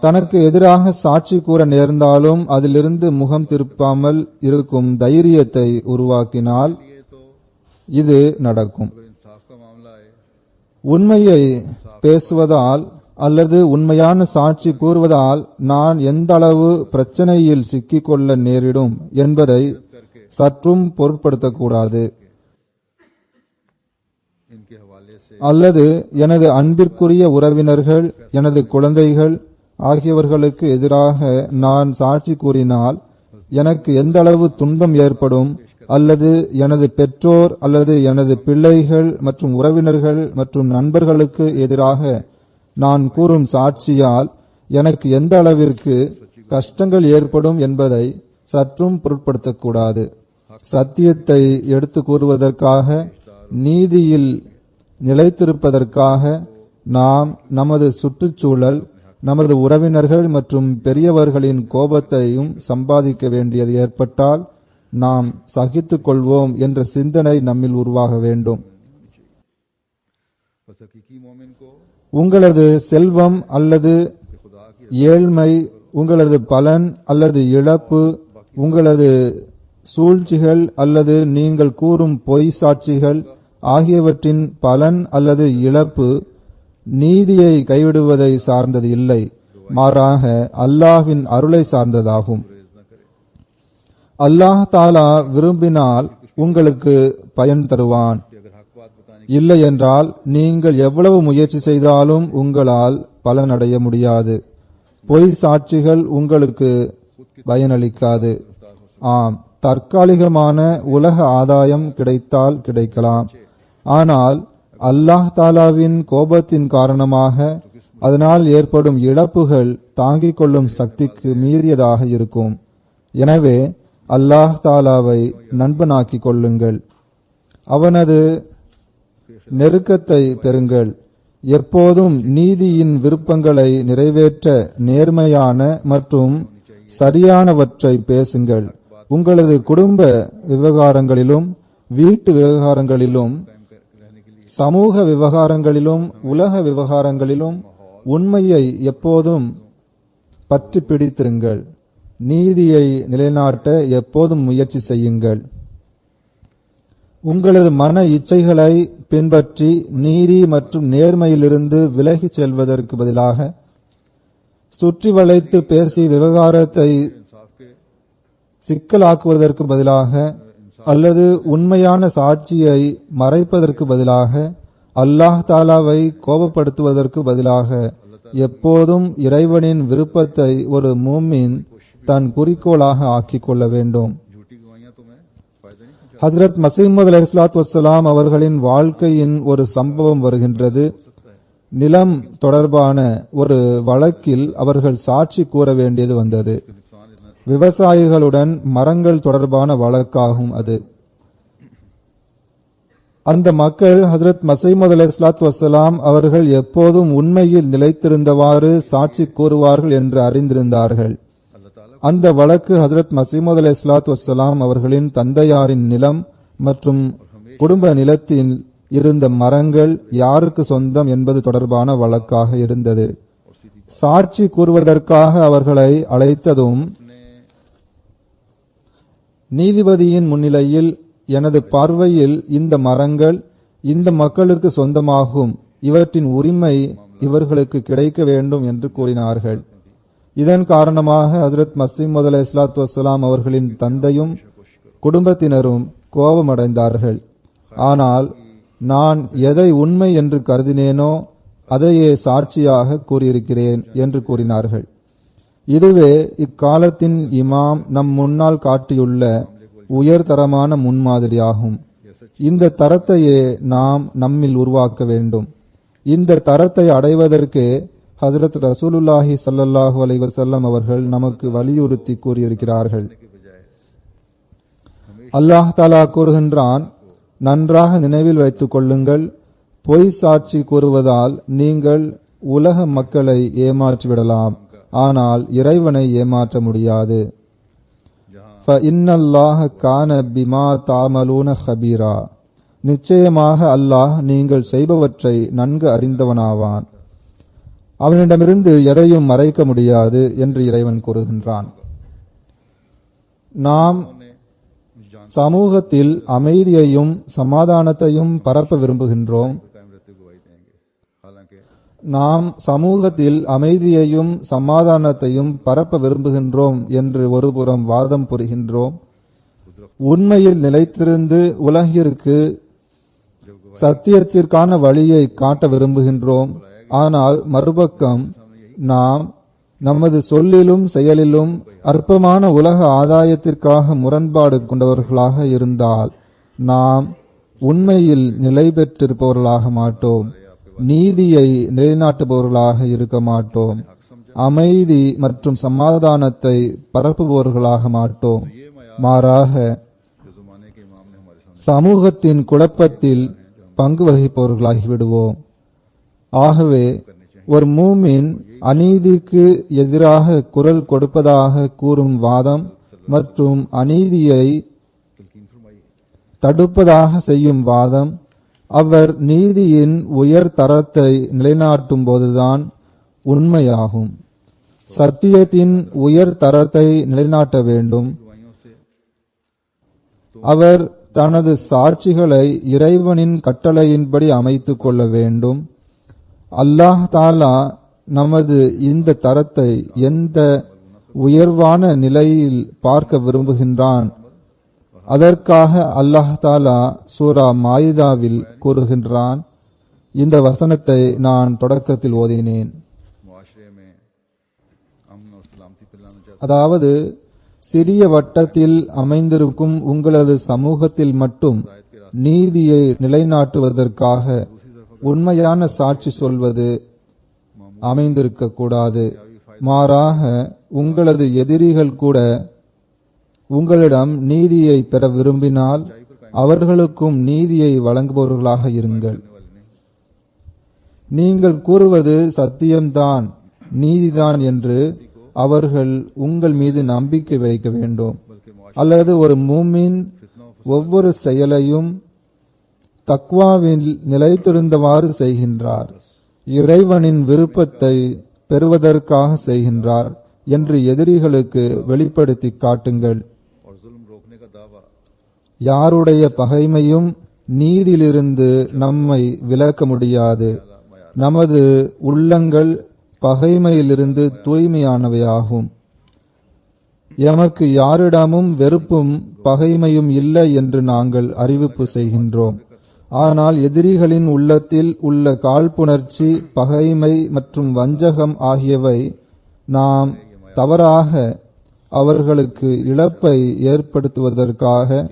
தனக்கு எதிராக சாட்சி கூற நேர்ந்தாலும் அதிலிருந்து முகம் திருப்பாமல் இருக்கும் தைரியத்தை உருவாக்கினால் இது நடக்கும். உண்மையை பேசுவதால் அல்லது உண்மையான சாட்சி கூறுவதால் நான் எந்த அளவு பிரச்சனையில் சிக்கிக்கொள்ள நேரிடும் என்பதை சற்றும் பொருட்படுத்தக்கூடாது. அல்லது எனது அன்பிற்குரிய உறவினர்கள், எனது குழந்தைகள் ஆகியவர்களுக்கு எதிராக நான் சாட்சி கூறினால் எனக்கு எந்த அளவு துன்பம் ஏற்படும், அல்லது எனது பெற்றோர் அல்லது எனது பிள்ளைகள் மற்றும் உறவினர்கள் மற்றும் நண்பர்களுக்கு எதிராக நான் கூறும் சாட்சியால் எனக்கு எந்த அளவிற்கு கஷ்டங்கள் ஏற்படும் என்பதை சற்றும் பொருட்படுத்தக்கூடாது. சத்தியத்தை எடுத்து கூறுவதற்காக, நீதியில் நிலைத்திருப்பதற்காக நாம் நமது சுற்றுச்சூழல், நமது உறவினர்கள் மற்றும் பெரியவர்களின் கோபத்தையும் சம்பாதிக்க வேண்டியது ஏற்பட்டால் நாம் சகித்துக் கொள்வோம் என்ற சிந்தனை நம்மில் உருவாக வேண்டும். உங்களது செல்வம் அல்லது ஏழ்மை, உங்களது பலன் அல்லது இழப்பு, உங்களது சூழ்ச்சிகள் அல்லது நீங்கள் கூறும் பொய் சாட்சிகள் ஆகியவற்றின் பலன் அல்லது இழப்பு நீதியை கைவிடுவதை சார்ந்தது இல்லை, மாறாக அல்லாஹ்வின் அருளை சார்ந்ததாகும். அல்லாஹ் தாலா விரும்பினால் உங்களுக்கு பயன் தருவான். இல்லை என்றால் நீங்கள் எவ்வளவு முயற்சி செய்தாலும் உங்களால் பலனடைய முடியாது. பொய் சாட்சிகள் உங்களுக்கு பயனளிக்காது. ஆம், தற்காலிகமான உலக ஆதாயம் கிடைத்தால் கிடைக்கலாம், ஆனால் அல்லாஹ் தாலாவின் கோபத்தின் காரணமாக அதனால் ஏற்படும் இழப்புகள் தாங்கிக் கொள்ளும் சக்திக்கு மீறியதாக இருக்கும். எனவே அல்லாஹ் தாலாவை நண்பனாக்கிக் கொள்ளுங்கள், அவனது நெருக்கத்தை பெறுங்கள். எப்போதும் நீதியின் விருப்பங்களை நிறைவேற்ற நேர்மையான மற்றும் சரியானவற்றை பேசுங்கள். உங்களது குடும்ப விவகாரங்களிலும், வீட்டு விவகாரங்களிலும், சமூக விவகாரங்களிலும், உலக விவகாரங்களிலும் உண்மையை எப்போதும் பற்றி பிடித்திருங்கள். நீதியை நிலைநாட்ட எப்போதும் முயற்சி செய்யுங்கள். உங்களது மன இச்சைகளை பின்பற்றி நீதி மற்றும் நேர்மையிலிருந்து விலகிச் செல்வதற்கு பதிலாக சுற்றி வளைத்து பேசி விவகாரத்தை சிக்கலாக்குவதற்கு பதிலாக அல்லது உண்மையான சாட்சியை மறைப்பதற்கு பதிலாக அல்லாஹ் தாலாவை கோபப்படுத்துவதற்கு பதிலாக எப்போதும் இறைவனின் விருப்பத்தை ஒரு மூமின் தன் குறிக்கோளாக ஆக்கிக் கொள்ள வேண்டும். ஹஜ்ரத் மசீமது அலைஹிஸ்ஸலாத்து வஸ்ஸலாம் அவர்களின் வாழ்க்கையின் ஒரு சம்பவம் வருகின்றது. நிலம் தொடர்பான ஒரு வழக்கில் அவர்கள் சாட்சி கூற வேண்டியது வந்தது. விவசாயிகளுடன் மரங்கள் தொடர்பான வழக்காகும் அது. அந்த மக்கள் ஹஜ்ரத் மசீமது அலைஹிஸ்ஸலாத்து வஸ்ஸலாம் அவர்கள் எப்போதும் உண்மையில் நிலைத்திருந்தவாறு சாட்சி கூறுவார்கள் என்று அறிந்திருந்தார்கள். அந்த வழக்கு ஹஜ்ரத் மசீமது அலைஹிஸ்ஸலாத்து வஸ்ஸலாம் அவர்களின் தந்தையாரின் நிலம் மற்றும் குடும்ப நிலத்தில் இருந்த மரங்கள் யாருக்கு சொந்தம் என்பது தொடர்பான வழக்காக இருந்தது. சாட்சி கூறுவதற்காக அவர்களை அழைத்ததும் நீதிபதியின் முன்னிலையில் எனது பார்வையில் இந்த மரங்கள் இந்த மக்களுக்கு சொந்தமாகும், இவற்றின் உரிமை இவர்களுக்கு கிடைக்க வேண்டும் என்று கூறினார்கள். இதன் காரணமாக ஹஜ்ரத் மசீமது அலைஹிஸ்ஸலாத்து வஸ்ஸலாம் அவர்களின் தந்தையும் குடும்பத்தினரும் கோபமடைந்தார்கள். ஆனால் நான் எதை உண்மை என்று கருதினேனோ அதையே சாட்சியாக கூறியிருக்கிறேன் என்று கூறினார்கள். இதுவே இக்காலத்தின் இமாம் நம் முன்னால் காட்டியுள்ள உயர்தரமான முன்மாதிரியாகும். இந்த தரத்தையே நாம் நம்மில் உருவாக்க வேண்டும். இந்த தரத்தை அடைவதற்கு ஹஜ்ரத் ரசூலுல்லாஹி ஸல்லல்லாஹு அலைஹி வஸல்லம் அவர்கள் நமக்கு வலியுறுத்தி கூறியிருக்கிறார்கள். அல்லாஹ் தஆலா கூறுகின்றான், நன்றாக நினைவில் வைத்துக் கொள்ளுங்கள், பொய் சாட்சி கூறுவதால் நீங்கள் உலக மக்களை ஏமாற்றிவிடலாம், ஆனால் இறைவனை ஏமாற்ற முடியாது. ஃபஇன்னல்லாஹ கான பிமா தஅமலூன ஹபீரா, நிச்சயமாக அல்லாஹ் நீங்கள் செய்பவற்றை நன்கு அறிந்தவனாவான், அவனிடமிருந்து எதையும் மறைக்க முடியாது என்று இறைவன் கூறுகின்றான். நாம் சமூகத்தில் அமைதியையும் சமாதானத்தையும் பரப்ப விரும்புகின்றோம். என்று ஒருபுறம் வாதம் புரிகின்றோம். உண்மையில் நிலைத்திருந்து உலகிற்கு சத்தியத்திற்கான வழியை காட்ட விரும்புகின்றோம். ஆனால் மறுபக்கம் நாம் நமது சொல்லிலும் செயலிலும் அற்பமான உலக ஆதாயத்திற்காக முரண்பாடு கொண்டவர்களாக இருந்தால் நாம் உண்மையில் நிலை பெற்றிருப்பவர்களாக மாட்டோம், நீதியை நிலைநாட்டுபவர்களாக இருக்க மாட்டோம், அமைதி மற்றும் சமாதானத்தை பரப்புபவர்களாக மாட்டோம். மாறாக சமூகத்தின் குழப்பத்தில் பங்கு வகிப்பவர்களாகி விடுவோம். ஆகவே ஒரு மூமின் அநீதிக்கு எதிராக குரல் கொடுப்பதாக கூறும் வாதம் மற்றும் அநீதியை தடுப்பதாக செய்யும் வாதம், அவர் நீதியின் உயர் தரத்தை நிலைநாட்டும் போதுதான் உண்மையாகும். சத்தியத்தின் உயர் தரத்தை நிலைநாட்ட வேண்டும். அவர் தனது சாட்சிகளை இறைவனின் கட்டளையின்படி அமைத்துக் கொள்ள வேண்டும். அல்லாஹ் தாலா நமது இந்த தரத்தை எந்த உயர்வான நிலையில் பார்க்க விரும்புகின்றான், அதற்காக அல்லாஹ் தாலா சூரா மாயிதாவில் கூறுகின்றான். இந்த வசனத்தை நான் தொடக்கத்தில் ஓதினேன். அதாவது, சிறிய வட்டத்தில் அமைந்திருக்கும் உங்களது சமூகத்தில் மட்டும் நீதியை நிலைநாட்டுவதற்காக உண்மையான சாட்சி சொல்வது அமைந்திருக்க கூடாது. மாறாக உங்களது எதிரிகள் கூட உங்களிடம் நீதியை பெற விரும்பினால் அவர்களுக்கும் நீதியை வழங்குபவர்களாக இருங்கள். நீங்கள் கூறுவது சத்தியம்தான், நீதிதான் என்று அவர்கள் உங்கள் மீது நம்பிக்கை வைக்க வேண்டும். அல்லது ஒரு மூமின் ஒவ்வொரு செயலையும் தக்வாவில் நிலைத்திருந்தவாறு செய்கின்றார், இறைவனின் விருப்பத்தை பெறுவதற்காக செய்கின்றார் என்று எதிரிகளுக்கு வெளிப்படுத்தி காட்டுங்கள். யாருடைய பகைமையும் நீதியிலிருந்து நம்மை விலக்க முடியாது. நமது உள்ளங்கள் பகைமையிலிருந்து தூய்மையானவையாகும். எமக்கு யாரிடமும் வெறுப்பும் பகைமையும் இல்லை என்று நாங்கள் அறிவிப்பு செய்கின்றோம். ஆனால் எதிரிகளின் உள்ளத்தில் உள்ள காழ்ப்புணர்ச்சி, பகைமை மற்றும் வஞ்சகம் ஆகியவை நாம் தவறாக அவர்களுக்கு இழப்பை ஏற்படுத்துவதற்காக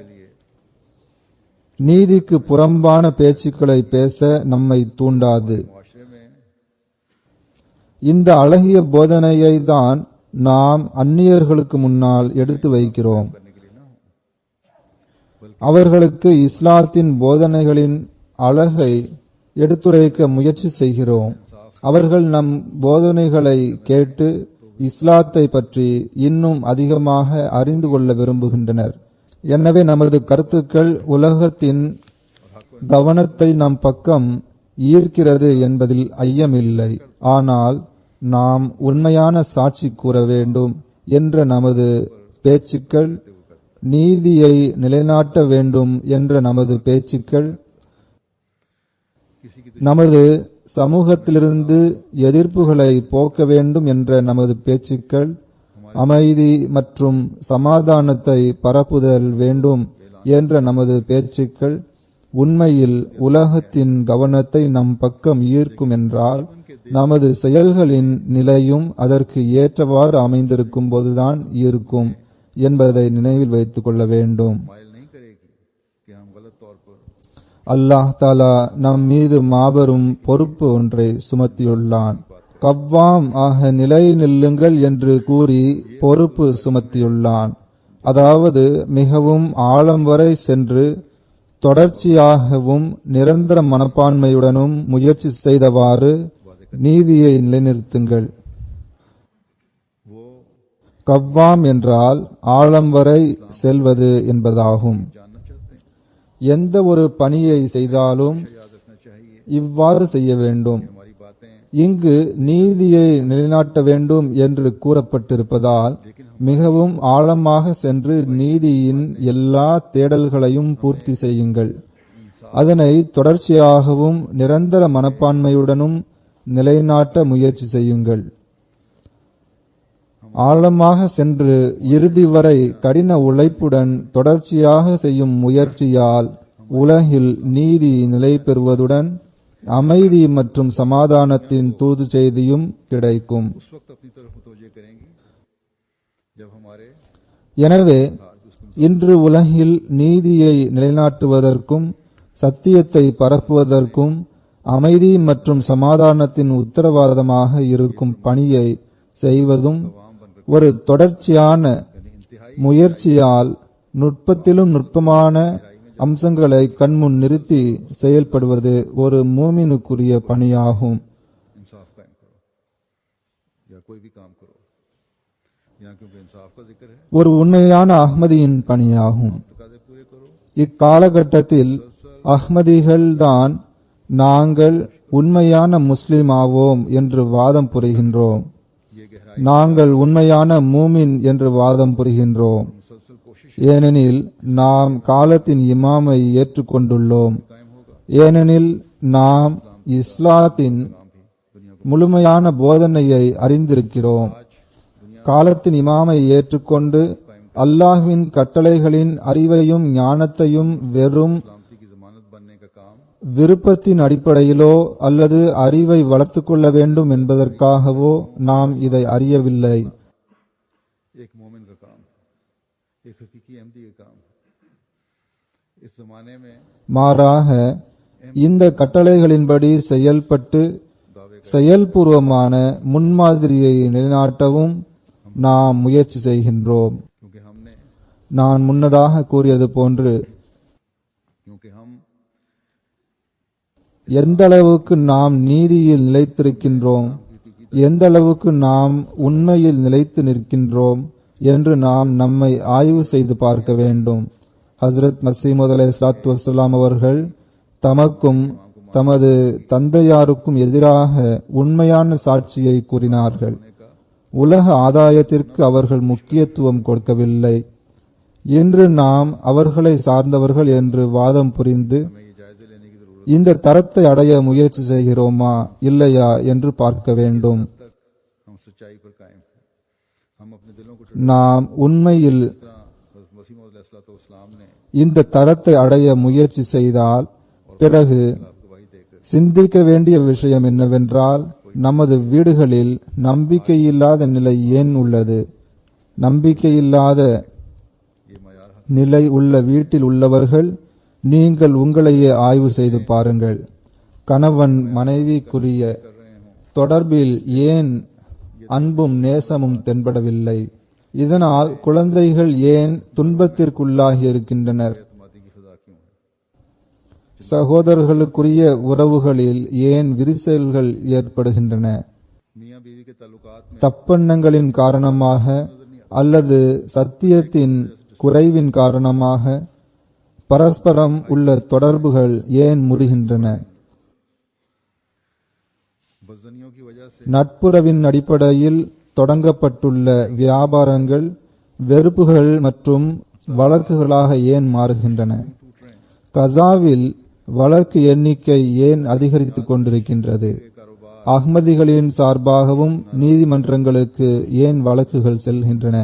நீதிக்கு புறம்பான பேச்சுக்களை பேச நம்மை தூண்டாது. இந்த அழகிய போதனையை தான் நாம் அந்நியர்களுக்கு முன்னால் எடுத்து வைக்கிறோம். அவர்களுக்கு இஸ்லாத்தின் போதனைகளின் அழகை எடுத்துரைக்க முயற்சி செய்கிறோம். அவர்கள் நம் போதனைகளை கேட்டு இஸ்லாத்தை பற்றி இன்னும் அதிகமாக அறிந்து கொள்ள விரும்புகின்றனர். எனவே நமது கருத்துக்கள் உலகத்தின் கவனத்தை நம் பக்கம் ஈர்க்கிறது என்பதில் ஐயமில்லை. ஆனால் நாம் உண்மையான சாட்சி கூற வேண்டும் என்ற நமது பேச்சுக்கள், நீதியை நிலைநாட்ட வேண்டும் என்ற நமது பேச்சுக்கள், நமது சமூகத்திலிருந்து எதிர்ப்புகளை போக்க வேண்டும் என்ற நமது பேச்சுக்கள், அமைதி மற்றும் சமாதானத்தை பரப்புதல் வேண்டும் என்ற நமது பேச்சுக்கள் உண்மையில் உலகத்தின் கவனத்தை நம் பக்கம் ஈர்க்கும் என்றால் நமது செயல்களின் நிலையும் அதற்கு ஏற்றவாறு அமைந்திருக்கும் போதுதான் இருக்கும் என்பதை நினைவில் வைத்துக் கொள்ள வேண்டும். அல்லாஹ் தாலா நம் மீது மாபெரும் பொறுப்பு ஒன்றை சுமத்தியுள்ளான். கவ்வாம் ஆக நிலை நில்லுங்கள் என்று கூறி பொறுப்பு சுமத்தியுள்ளான். அதாவது மிகவும் ஆழம் வரை சென்று தொடர்ச்சியாகவும் நிரந்தர மனப்பான்மையுடனும் முயற்சி செய்தவாறு நீதியை நிலைநிறுத்துங்கள். கவ்வாம் என்றால் ஆழம் வரை செல்வது என்பதாகும். எந்த ஒரு பணியை செய்தாலும் இவ்வாறு செய்ய வேண்டும். இங்கு நீதியை நிலைநாட்ட வேண்டும் என்று கூறப்பட்டிருப்பதால் மிகவும் ஆழமாக சென்று நீதியின் எல்லா தேடல்களையும் பூர்த்தி செய்யுங்கள். அதனை தொடர்ச்சியாகவும் நிரந்தர மனப்பான்மையுடனும் நிலைநாட்ட முயற்சி செய்யுங்கள். ஆழமாக சென்று இறுதி வரை கடின உழைப்புடன் தொடர்ச்சியாக செய்யும் முயற்சியால் உலகில் நீதி நிலை பெறுவதுடன் அமைதி மற்றும் சமாதானத்தின் தூது செய்தியும் கிடைக்கும். எனவே இன்று உலகில் நீதியை நிலைநாட்டுவதற்கும் சத்தியத்தை பரப்புவதற்கும் அமைதி மற்றும் சமாதானத்தின் உத்தரவாதமாக இருக்கும் பணியை செய்வதும் ஒரு தொடர்ச்சியான முயற்சியால் நுட்பத்திலும் நுட்பமான அம்சங்களை கண்முன் நிறுத்தி செயல்படுவது ஒரு மூமினுக்குரிய பணியாகும். ஒரு உண்மையான அஹ்மதியின் பணியாகும். இக்காலகட்டத்தில் அஹ்மதிகள்தான் நாங்கள் உண்மையான முஸ்லிம் ஆவோம் என்று வாதம் புரிகின்றோம். நாங்கள் உண்மையான மூமின் என்று வாதம் புரிகின்றோம். ஏனெனில் நாம் காலத்தின் இமாமை ஏற்றுக்கொண்டுள்ளோம். ஏனெனில் நாம் இஸ்லாத்தின் முழுமையான போதனையை அறிந்திருக்கிறோம். காலத்தின் இமாமை ஏற்றுக்கொண்டு அல்லாஹ்வின் கட்டளைகளின் அறிவையும் ஞானத்தையும் வெறும் விருப்பத்தின் அடிப்படையிலோ அல்லது அறிவை வளர்த்துக் கொள்ள வேண்டும் என்பதற்காகவோ நாம் இதை அறியவில்லை. மாறாக இந்த கட்டளைகளின்படி செயல்பட்டு செயல்பூர்வமான முன்மாதிரியை நிலைநாட்டவும் நாம் முயற்சி செய்கின்றோம். நான் முன்னதாக கூறியது போன்று எந்த அளவுக்கு நாம் நீதியில் நிலைத்திருக்கின்றோம், எந்த அளவுக்கு நாம் உண்மையில் நிலைத்து நிற்கின்றோம் என்று நாம் நம்மை ஆய்வு செய்து பார்க்க வேண்டும். ஹஸ்ரத் மஸீஹ் அலைஹிஸ்ஸலாத்து வஸ்ஸலாம் அவர்கள் தமக்கும் தமது தந்தையாருக்கும் எதிராக உண்மையான சாட்சியை கூறினார்கள். உலக ஆதாயத்திற்கு அவர்கள் முக்கியத்துவம் கொடுக்கவில்லை. இன்று நாம் அவர்களை சார்ந்தவர்கள் என்று வாதம் புரிந்து இந்த தரத்தை அடைய முயற்சி செய்கிறோமா இல்லையா என்று பார்க்க வேண்டும். நாம் உண்மையில் இந்த தரத்தை அடைய முயற்சி செய்தால் பிறகு சிந்திக்க வேண்டிய விஷயம் என்னவென்றால், நமது வீடுகளில் நம்பிக்கையில்லாத நிலை ஏன் உள்ளது? நம்பிக்கையில்லாத நிலை உள்ள வீட்டில் உள்ளவர்கள் நீங்கள் உங்களையே ஆய்வு செய்து பாருங்கள். கணவன் மனைவிக்குரிய தொடர்பில் ஏன் அன்பும் நேசமும் தென்படவில்லை? இதனால் குழந்தைகள் ஏன் துன்பத்திற்குள்ளாகி இருக்கின்றனர்? சகோதரர்களுக்குரிய உறவுகளில் ஏன் விரிசல்கள் ஏற்படுகின்றன? தப்பெண்ணங்களின் காரணமாக அல்லது சத்தியத்தின் குறைவின் காரணமாக பரஸ்பரம் உள்ள தொடர்புகள் ஏன் முறிகின்றன? நட்புறவின் அடிப்படையில் தொடங்கப்பட்டுள்ள வியாபாரங்கள் வெறுப்புகள் மற்றும் வழக்குகளாக ஏன் மாறுகின்றன? கசாவில் வழக்கு எண்ணிக்கை ஏன் அதிகரித்துக் கொண்டிருக்கின்றது? அஹ்மதிகளின் சார்பாகவும் நீதிமன்றங்களுக்கு ஏன் வழக்குகள் செல்கின்றன?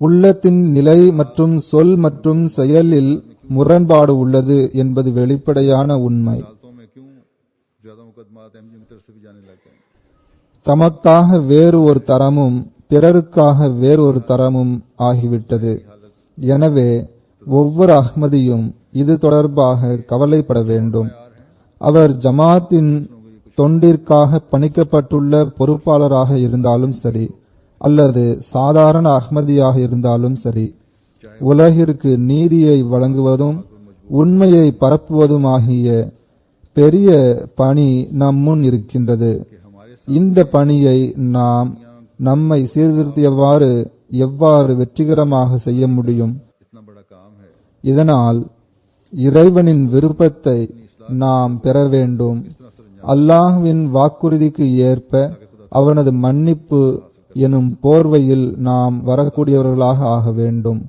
உள்ளத்தின் நிலை மற்றும் சொல் மற்றும் செயலில் முரண்பாடு உள்ளது என்பது வெளிப்படையான உண்மை. தமக்காக வேறு ஒரு தரமும் பிறருக்காக வேறொரு தரமும் ஆகிவிட்டது. எனவே ஒவ்வொரு அஹ்மதியும் இது தொடர்பாக கவலைப்பட வேண்டும். அவர் ஜமாத்தின் தொண்டிற்காக பணிக்கப்பட்டுள்ள பொறுப்பாளராக இருந்தாலும் சரி அல்லது சாதாரண அஹ்மதியாக இருந்தாலும் சரி, உலகிற்கு நீதியை வழங்குவதும் உண்மையை பரப்புவதுமாகிய பெரிய பணி நம் முன் இருக்கின்றது. இந்த பணியை நாம் நம்மை சீர்திருத்தியவாறு எவ்வாறு வெற்றிகரமாக செய்ய முடியும்? இதனால் இறைவனின் விருப்பத்தை நாம் பெற வேண்டும். அல்லாஹ்வின் வாக்குறுதிக்கு ஏற்ப அவனது மன்னிப்பு எனும் போர்வையில் நாம் வரக்கூடியவர்களாக ஆக வேண்டும்.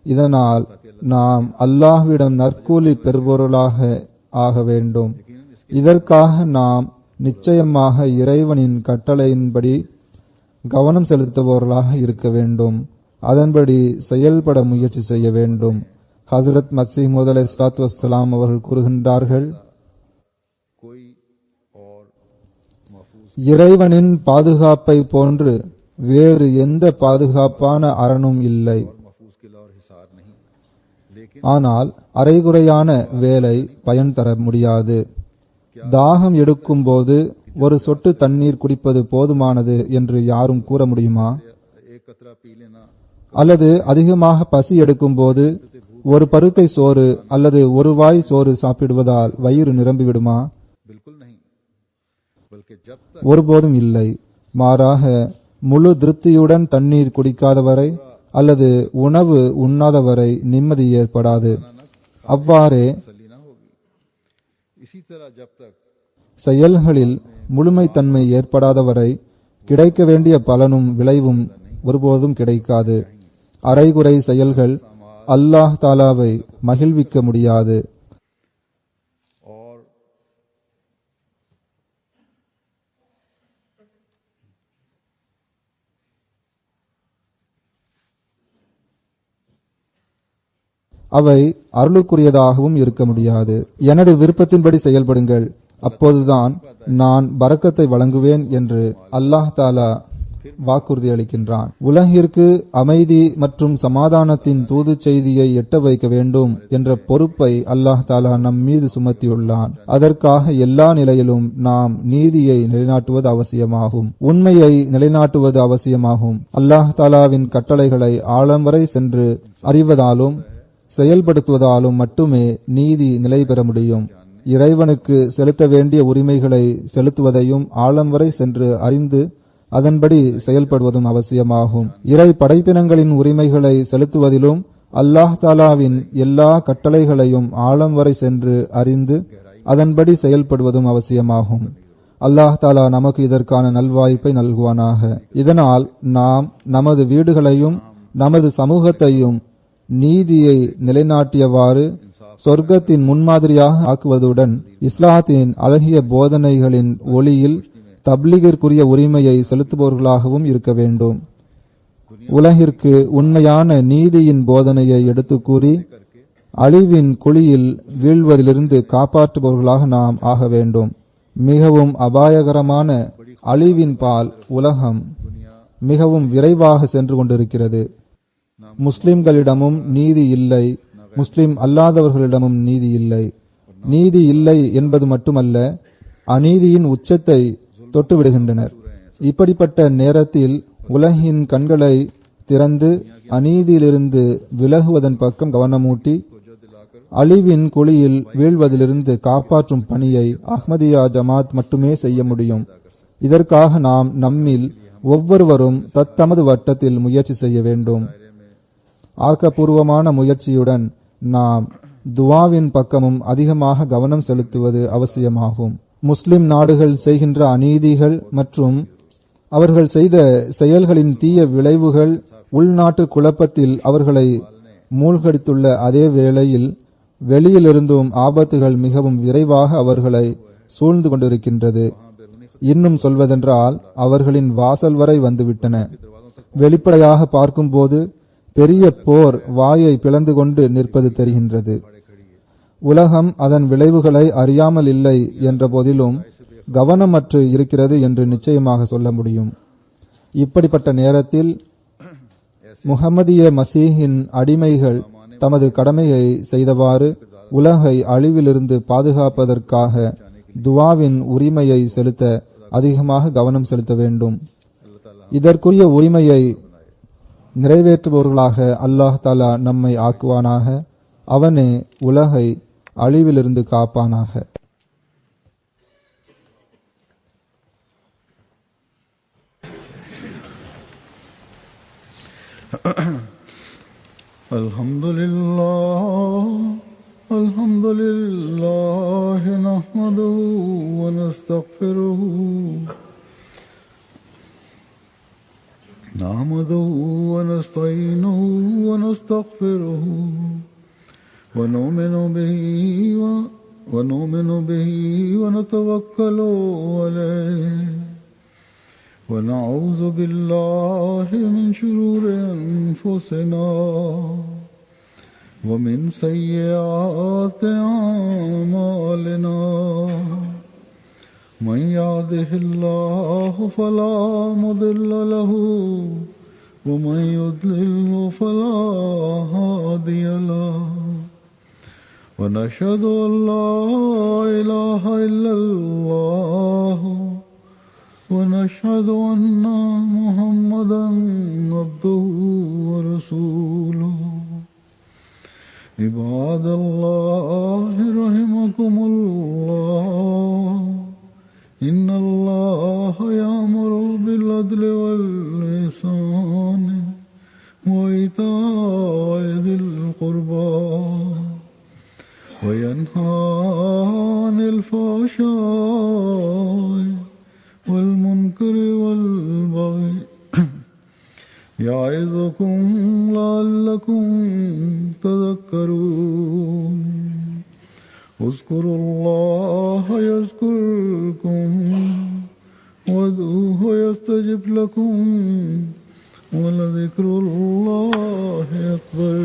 இதனால் நாம் அல்லாஹ்விடம் நற்கூலி பெறுபவர்களாக ஆக வேண்டும். இதற்காக நாம் நிச்சயமாக இறைவனின் கட்டளையின்படி கவனம் செலுத்துபவர்களாக இருக்க வேண்டும். அதன்படி செயல்பட முயற்சி செய்ய வேண்டும். ஹசரத் மசீஹ் மவ்ஊத் அலைஹிஸ்ஸலாத்து வஸ்ஸலாம் அவர்கள் கூறுகின்றார்கள், இறைவனின் பாதுகாப்பை போன்று வேறு எந்த பாதுகாப்பான அரணும் இல்லை. ஆனால் அரைகுறையான வேலை பயன் தர முடியாது. தாகம் எடுக்கும் போது ஒரு சொட்டு தண்ணீர் குடிப்பது போதுமானது என்று யாரும் கூற முடியுமா? அல்லது அதிகமாக பசி எடுக்கும் போது ஒரு பருக்கை சோறு அல்லது ஒரு வாய் சோறு சாப்பிடுவதால் வயிறு நிரம்பிவிடுமா? ஒருபோதும் இல்லை. மாறாக முழு திருப்தியுடன் தண்ணீர் குடிக்காதவரை அல்லது உணவு உண்ணாதவரை நிம்மதி ஏற்படாது. அவ்வாறே செயல்களில் முழுமைத்தன்மை ஏற்படாதவரை கிடைக்க வேண்டிய பலனும் விளைவும் ஒருபோதும் கிடைக்காது. அரைகுறை செயல்கள் அல்லாஹ் தாலாவை மகிழ்விக்க முடியாது. அவை அருளுக்குரியதாகவும் இருக்க முடியாது. எனது விருப்பத்தின்படி செயல்படுங்கள், அப்போதுதான் நான் பரக்கத்தை வழங்குவேன் என்று அல்லாஹ் தாலா வாக்குறுதி அளிக்கின்றான். உலகிற்கு அமைதி மற்றும் சமாதானத்தின் தூது செய்தியை எட்ட வைக்க வேண்டும் என்ற பொறுப்பை அல்லாஹ் தாலா நம் மீது சுமத்தியுள்ளான். அதற்காக எல்லா நிலையிலும் நாம் நீதியை நிலைநாட்டுவது அவசியமாகும், உண்மையை நிலைநாட்டுவது அவசியமாகும். அல்லாஹ் தாலாவின் கட்டளைகளை ஆழம் வரை சென்று அறிவதாலும் செயல்படுத்துவதாலும் மட்டுமே நீதி நிலை பெற முடியும். இறைவனுக்கு செலுத்த வேண்டிய உரிமைகளை செலுத்துவதையும் ஆழம் வரை சென்று அறிந்து அதன்படி செயல்படுவதும் அவசியமாகும். இறை படைப்பினங்களின் உரிமைகளை செலுத்துவதிலும் அல்லாஹ் தாலாவின் எல்லா கட்டளைகளையும் ஆழம் வரை சென்று அறிந்து அதன்படி செயல்படுவதும் அவசியமாகும். அல்லாஹ் தாலா நமக்கு இதற்கான நல்வாய்ப்பை நல்குவானாக. இதனால் நாம் நமது வீடுகளையும் நமது சமூகத்தையும் நீதியை நிலைநாட்டியவாறு சொர்க்கத்தின் முன்மாதிரியாக ஆக்குவதுடன் இஸ்லாத்தின் அழகிய போதனைகளின் ஒளியில் தப்லீகிற்குரிய உரிமையை செலுத்துபவர்களாகவும் இருக்க வேண்டும். உலகிற்கு உண்மையான நீதியின் போதனையை எடுத்து கூறி அழிவின் குழியில் வீழ்வதிலிருந்து காப்பாற்றுபவர்களாக நாம் ஆக வேண்டும். மிகவும் அபாயகரமான அழிவின் பால் உலகம் மிகவும் விரைவாக சென்று கொண்டிருக்கிறது. முஸ்லிம்களிடமும் நீதி இல்லை, முஸ்லிம் அல்லாதவர்களிடமும் நீதி இல்லை. நீதி இல்லை என்பது மட்டுமல்ல, அநீதியின் உச்சத்தை தொட்டுவிடுகின்றனர். இப்படிப்பட்ட நேரத்தில் உலகின் கண்களை திறந்து அநீதியிலிருந்து விலகுவதன் பக்கம் கவனமூட்டி அழிவின் குழியில் வீழ்வதிலிருந்து காப்பாற்றும் பணியை அஹ்மதியா ஜமாத் மட்டுமே செய்ய முடியும். இதற்காக நாம் நம்மில் ஒவ்வொருவரும் தத்தமது வட்டத்தில் முயற்சி செய்ய வேண்டும். ஆக்கப்பூர்வமான முயற்சியுடன் நாம் துவாவின் பக்கமும் அதிகமாக கவனம் செலுத்துவது அவசியமாகும். முஸ்லிம் நாடுகள் செய்கின்ற அநீதிகள் மற்றும் அவர்கள் செய்த செயல்களின் தீய விளைவுகள் உள்நாட்டு குழப்பத்தில் அவர்களை மூழ்கடித்துள்ள அதே வேளையில் வெளியிலிருந்தும் ஆபத்துகள் மிகவும் விரைவாக அவர்களை சூழ்ந்து கொண்டிருக்கின்றது. இன்னும் சொல்வதென்றால் அவர்களின் வாசல் வரை வந்துவிட்டன. வெளிப்படையாக பார்க்கும்போது பெரிய போர் வாயை பிளந்து கொண்டு நிற்பது தெரிகின்றது. உலகம் அதன் விளைவுகளை அறியாமல் இல்லை என்ற போதிலும் கவனமற்று இருக்கிறது என்று நிச்சயமாக சொல்ல முடியும். இப்படிப்பட்ட நேரத்தில் முஹம்மதிய மசீஹின் அடிமைகள் தமது கடமையை செய்தவாறு உலகை அழிவிலிருந்து பாதுகாப்பதற்காக துவாவின் உரிமையை செலுத்த அதிகமாக கவனம் செலுத்த வேண்டும். இதற்குரிய உரிமையை நிறைவேற்றுபவர்களாக அல்லாஹ் தஆலா நம்மை ஆக்குவானாக. அவனே உலகை அழிவிலிருந்து காப்பானாக. Alhamdulillah nahmaduhu wa nastaghfiruhu wa nasta'inuhu wa nastaghfiruhu wa nu'minu bihi wa natawakkalu alayhi wa na'udzu billahi min shururi anfusina ومن سيئات أعمالنا من يهده الله فلا مضل له ومن يضلل فلا هادي له ونشهد أن لا إله إلا الله ونشهد أن محمدا عبده ورسوله عباد الله رحمكم الله إن الله يأمر بالعدل والإحسان وإيتاء ذي القربى وينهى عن الفحشاء والمنكر والبغي يعظكم لعلكم تذكرون اذكروا الله يذكركم وادعوه يستجب لكم ولذكر الله أكبر.